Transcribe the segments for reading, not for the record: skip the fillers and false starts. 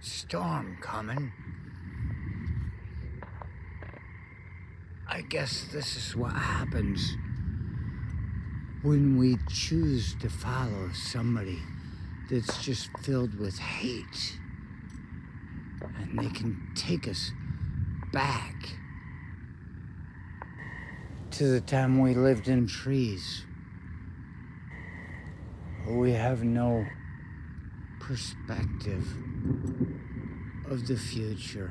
Storm coming. I guess this is what happens when we choose to follow somebody that's just filled with hate. And they can take us back to the time we lived in trees. We have no perspective of the future.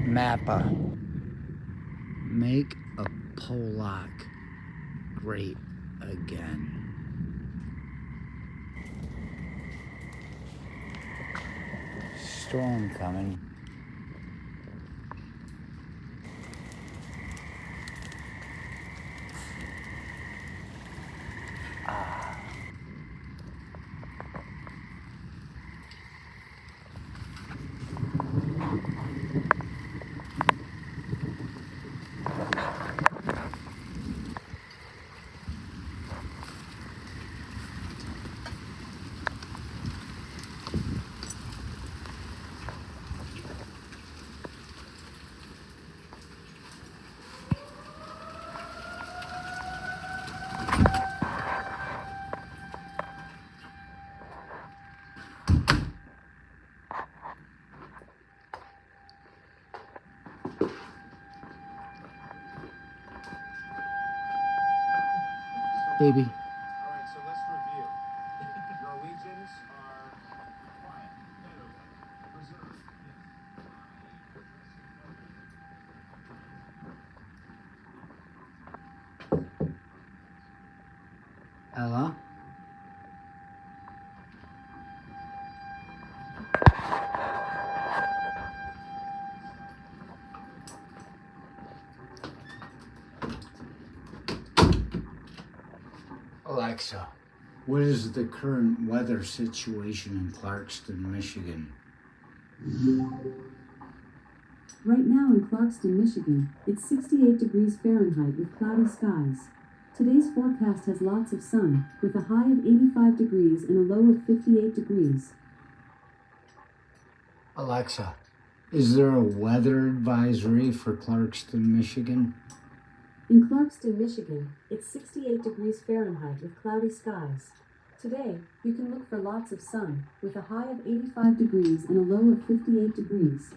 Mappa, make a Pollock great again. Storm coming. Baby. All right, so let's review. Norwegians are quiet, reserved. Ella? Alexa, what is the current weather situation in Clarkston, Michigan? Right now in Clarkston, Michigan, it's 68 degrees Fahrenheit with cloudy skies. Today's forecast has lots of sun, with a high of 85 degrees and a low of 58 degrees. Alexa, is there a weather advisory for Clarkston, Michigan? In Clarkston, Michigan, it's 68 degrees Fahrenheit with cloudy skies. Today, you can look for lots of sun, with a high of 85 degrees and a low of 58 degrees.